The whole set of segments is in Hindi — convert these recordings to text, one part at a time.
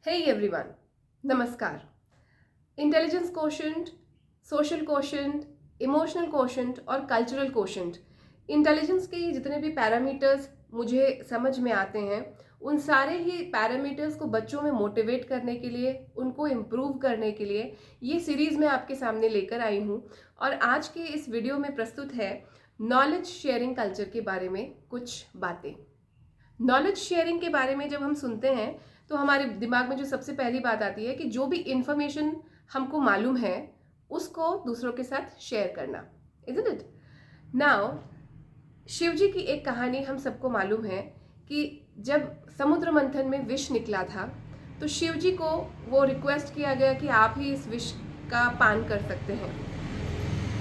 Hey everyone, नमस्कार। Intelligence quotient, social quotient, emotional quotient और कल्चरल कोशेंट, इंटेलिजेंस के जितने भी पैरामीटर्स मुझे समझ में आते हैं, उन सारे ही पैरामीटर्स को बच्चों में मोटिवेट करने के लिए, उनको इम्प्रूव करने के लिए ये सीरीज़ मैं आपके सामने लेकर आई हूँ। और आज के इस वीडियो में प्रस्तुत है नॉलेज शेयरिंग कल्चर के बारे में कुछ बातें। नॉलेज शेयरिंग के बारे में जब हम सुनते हैं तो हमारे दिमाग में जो सबसे पहली बात आती है कि जो भी इंफॉर्मेशन हमको मालूम है उसको दूसरों के साथ शेयर करना, इजंट इट? नाउ, शिव जी की एक कहानी हम सबको मालूम है कि जब समुद्र मंथन में विष निकला था तो शिव जी को वो रिक्वेस्ट किया गया कि आप ही इस विष का पान कर सकते हैं।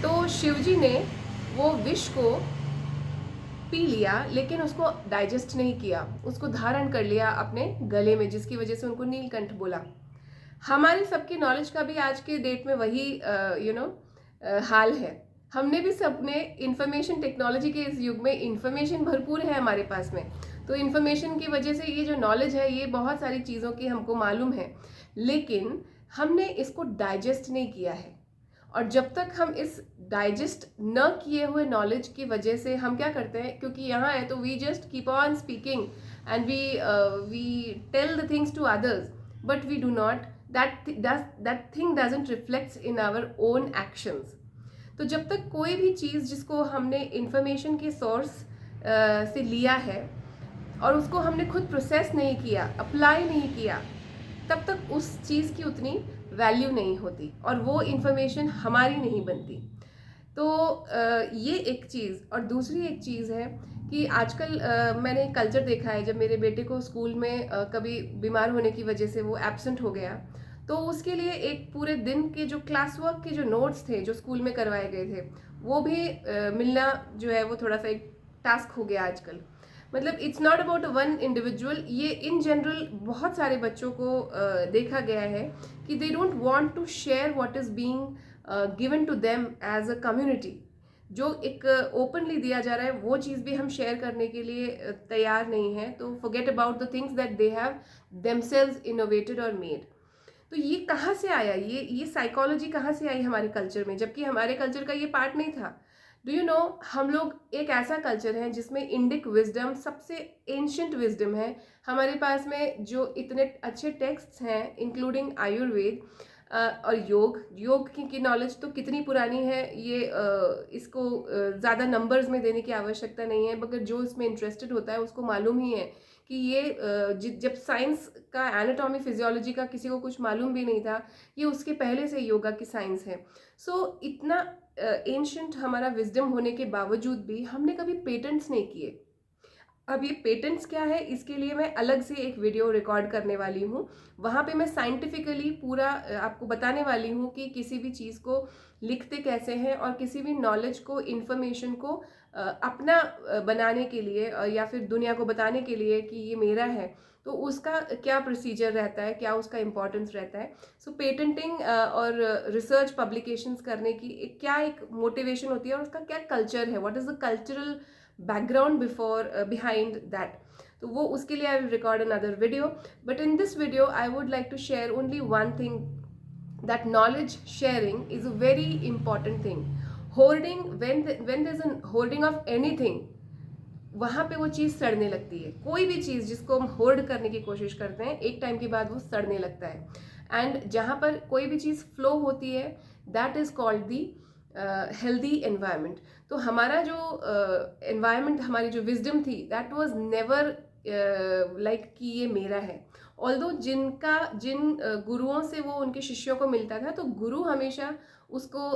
तो शिव जी ने वो विष को पी लिया, लेकिन उसको डाइजेस्ट नहीं किया, उसको धारण कर लिया अपने गले में, जिसकी वजह से उनको नीलकंठ बोला। हमारी सबकी नॉलेज का भी आज के डेट में वही हाल है। हमने भी सबने इंफॉर्मेशन टेक्नोलॉजी के इस युग में इंफॉर्मेशन भरपूर है हमारे पास में, तो इंफॉर्मेशन की वजह से ये जो नॉलेज है ये बहुत सारी चीज़ों की हमको मालूम है, लेकिन हमने इसको डाइजेस्ट नहीं किया है। और जब तक हम इस डाइजेस्ट न किए हुए नॉलेज की वजह से हम क्या करते हैं, क्योंकि यहाँ है तो we just keep on speaking and we tell the things to others, but we do not that thing doesn't reflects in our own actions. तो जब तक कोई भी चीज़ जिसको हमने इंफॉर्मेशन के सोर्स से लिया है और उसको हमने खुद प्रोसेस नहीं किया, अप्लाई नहीं किया, तब तक उस चीज़ की उतनी वैल्यू नहीं होती और वो इंफॉर्मेशन हमारी नहीं बनती। तो ये एक चीज़। और दूसरी एक चीज़ है कि आजकल मैंने कल्चर देखा है, जब मेरे बेटे को स्कूल में कभी बीमार होने की वजह से वो एब्सेंट हो गया, तो उसके लिए एक पूरे दिन के जो क्लास वर्क के जो नोट्स थे जो स्कूल में करवाए गए थे वो भी मिलना जो है वो थोड़ा सा एक टास्क हो गया आजकल। मतलब it's not about one individual, ये इन जनरल बहुत सारे बच्चों को देखा गया है कि they don't want to share what is being given to them as a community. जो एक ओपनली दिया जा रहा है वो चीज़ भी हम शेयर करने के लिए तैयार नहीं है, तो forget about the things that they have themselves innovated और मेड। तो ये कहाँ से आया, ये साइकोलॉजी कहाँ से आई हमारे कल्चर में, जबकि हमारे कल्चर का ये पार्ट नहीं था। डू यू नो, हम लोग एक ऐसा कल्चर है जिसमें इंडिक विजडम सबसे एंशंट विजडम है। हमारे पास में जो इतने अच्छे टेक्स्ट्स हैं इंक्लूडिंग आयुर्वेद और योग की नॉलेज तो कितनी पुरानी है, ये इसको ज़्यादा नंबर्स में देने की आवश्यकता नहीं है, मगर जो इसमें इंटरेस्टेड होता है उसको मालूम ही है कि ये जब साइंस का एनाटॉमी फिजियोलॉजी का किसी को कुछ मालूम भी नहीं था, ये उसके पहले से योगा की साइंस है। सो इतना एंशंट हमारा विजडम होने के बावजूद भी हमने कभी पेटेंट्स नहीं किए। अब ये पेटेंट्स क्या है, इसके लिए मैं अलग से एक वीडियो रिकॉर्ड करने वाली हूँ। वहाँ पे मैं साइंटिफिकली पूरा आपको बताने वाली हूँ कि किसी भी चीज़ को लिखते कैसे हैं और किसी भी नॉलेज को, इन्फॉर्मेशन को अपना बनाने के लिए या फिर दुनिया को बताने के लिए कि ये मेरा है, तो उसका क्या प्रोसीजर रहता है, क्या उसका इम्पोर्टेंस रहता है। सो पेटेंटिंग और रिसर्च पब्लिकेशंस करने की क्या एक मोटिवेशन होती है और उसका क्या कल्चर है, what is the cultural background before behind that. तो वो उसके लिए I will record another video, but in this video I would like to share only one thing, that knowledge sharing is a very important thing. Hoarding, when there's a hoarding of anything, वहाँ पे वो चीज़ सड़ने लगती है। कोई भी चीज़ जिसको हम होर्ड करने की कोशिश करते हैं एक टाइम के बाद वो सड़ने लगता है। एंड जहाँ पर कोई भी चीज़ फ्लो होती है that is called the healthy environment. तो हमारा जो एनवायरनमेंट, हमारी जो विजडम थी, दैट वाज नेवर लाइक कि ये मेरा है। ऑल्दो जिन गुरुओं से वो उनके शिष्यों को मिलता था, तो गुरु हमेशा उसको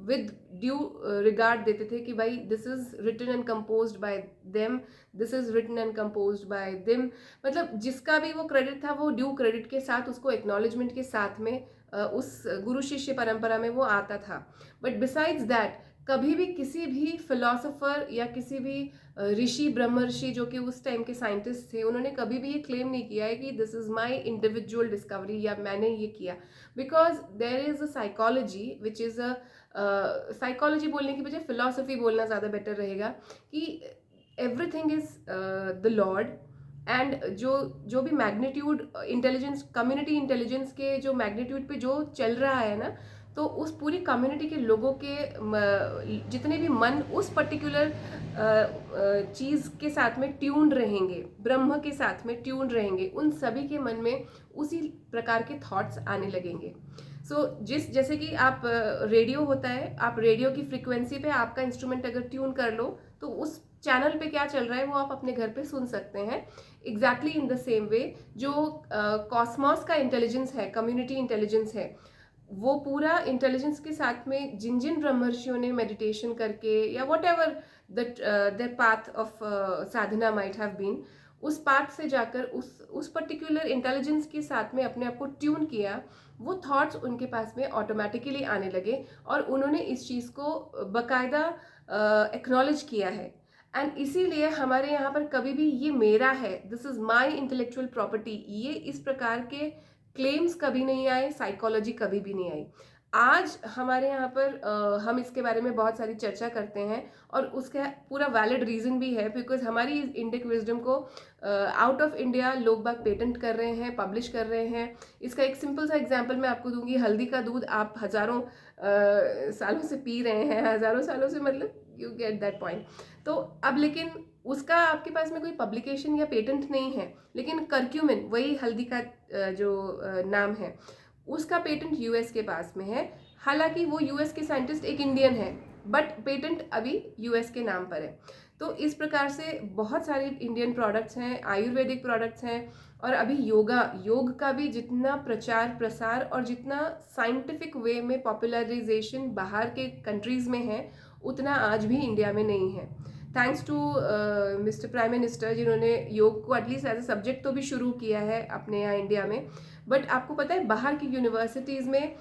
विद ड्यू रिगार्ड देते थे कि भाई this is written and composed by them, this is written and composed by them. मतलब जिसका भी वो क्रेडिट था वो ड्यू क्रेडिट के साथ, उसको एक्नॉलेजमेंट के साथ में उस गुरु शिष्य परंपरा में वो आता था। बट बिसाइड्स दैट कभी भी किसी भी फिलोसोफर या किसी भी ऋषि ब्रह्मर्षि जो कि उस टाइम के साइंटिस्ट थे, उन्होंने कभी भी ये क्लेम नहीं किया है कि this is my individual discovery या मैंने ये किया। Because there is a psychology which is a psychology बोलने की बजाय फिलोसफी बोलना ज़्यादा बेटर रहेगा, कि everything is the lord and जो भी मैग्नीट्यूड इंटेलिजेंस, कम्युनिटी इंटेलिजेंस के जो मैग्नीट्यूड पे जो चल रहा है ना, तो उस पूरी कम्युनिटी के लोगों के जितने भी मन उस पर्टिकुलर चीज़ के साथ में ट्यून्ड रहेंगे, ब्रह्म के साथ में ट्यून्ड रहेंगे, उन सभी के मन में उसी प्रकार के थॉट्स आने लगेंगे। जैसे कि आप रेडियो होता है, आप रेडियो की फ्रीक्वेंसी पे आपका इंस्ट्रूमेंट अगर ट्यून कर लो तो उस चैनल पे क्या चल रहा है वो आप अपने घर पे सुन सकते हैं। Exactly in the same way जो कॉस्मॉस का इंटेलिजेंस है, कम्युनिटी इंटेलिजेंस है, वो पूरा इंटेलिजेंस के साथ में जिन जिन ब्रह्मर्षियों ने मेडिटेशन करके या whatever the path of sadhana might have been, उस पाथ से जाकर उस पर्टिकुलर इंटेलिजेंस के साथ में अपने आप को ट्यून किया, वो थॉट्स उनके पास में ऑटोमेटिकली आने लगे और उन्होंने इस चीज़ को बकायदा एक्नॉलेज किया है। एंड इसीलिए हमारे यहाँ पर कभी भी ये मेरा है, this is my intellectual property, ये इस प्रकार के क्लेम्स कभी नहीं आए, साइकोलॉजी कभी भी नहीं आई। आज हमारे यहाँ पर हम इसके बारे में बहुत सारी चर्चा करते हैं और उसका पूरा वैलिड रीज़न भी है, बिकॉज हमारी इंडिक विजडम को आउट ऑफ इंडिया लोग बाग पेटेंट कर रहे हैं, पब्लिश कर रहे हैं। इसका एक सिंपल सा एग्जांपल मैं आपको दूंगी। हल्दी का दूध आप हज़ारों सालों से पी रहे हैं, हज़ारों सालों से, मतलब यू गेट दैट पॉइंट। तो अब लेकिन उसका आपके पास में कोई पब्लिकेशन या पेटेंट नहीं है, लेकिन करक्यूमिन, वही हल्दी का जो नाम है, उसका पेटेंट यूएस के पास में है। हालांकि वो यूएस के साइंटिस्ट एक इंडियन है, बट पेटेंट अभी यूएस के नाम पर है। तो इस प्रकार से बहुत सारे इंडियन प्रोडक्ट्स हैं, आयुर्वेदिक प्रोडक्ट्स हैं, और अभी योग का भी जितना प्रचार प्रसार और जितना साइंटिफिक वे में पॉपुलराइजेशन बाहर के कंट्रीज़ में है, उतना आज भी इंडिया में नहीं है। Thanks to mister prime minister, जिन्होंने योग को एटलीस्ट एज ए सब्जेक्ट तो भी शुरू किया है अपने यहाँ इंडिया में। बट आपको पता है बाहर की यूनिवर्सिटीज़ में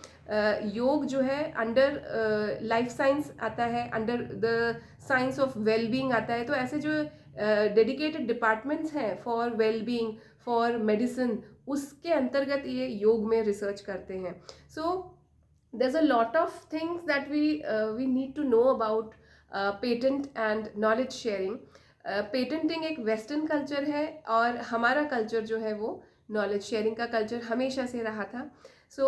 योग जो है अंडर लाइफ साइंस आता है, under the science of wellbeing आता है। तो ऐसे जो डेडिकेटेड डिपार्टमेंट्स हैं फॉर वेलबींग, फॉर मेडिसिन, उसके अंतर्गत ये योग में रिसर्च करते हैं। सो there's a lot of things that we need to know about patent and knowledge sharing. Patenting एक वेस्टर्न कल्चर है और हमारा कल्चर जो है वो नॉलेज शेयरिंग का कल्चर हमेशा से रहा था। So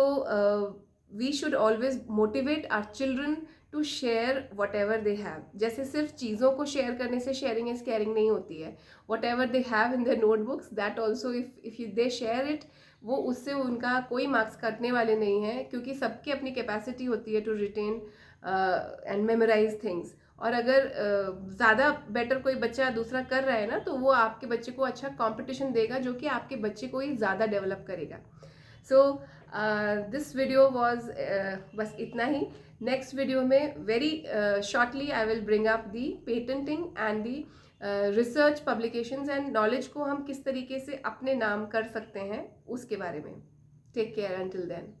we should always motivate our children to share whatever they have. जैसे सिर्फ चीज़ों को शेयर करने से शेयरिंग इज केयरिंग नहीं होती है। What ever they have in their notebooks, that also if they share it, वो उससे उनका कोई मार्क्स कटने वाले नहीं हैं, क्योंकि सबकी अपनी कैपेसिटी होती है to retain and memorise things. और अगर ज़्यादा बेटर कोई बच्चा दूसरा कर रहा है ना, तो वो आपके बच्चे को अच्छा कंपटीशन देगा, जो कि आपके बच्चे को ही ज़्यादा डेवलप करेगा। सो दिस वीडियो वॉज बस इतना ही। नेक्स्ट वीडियो में very shortly I will bring up the patenting and the research publications and knowledge को हम किस तरीके से अपने नाम कर सकते हैं उसके बारे में। Take care until then.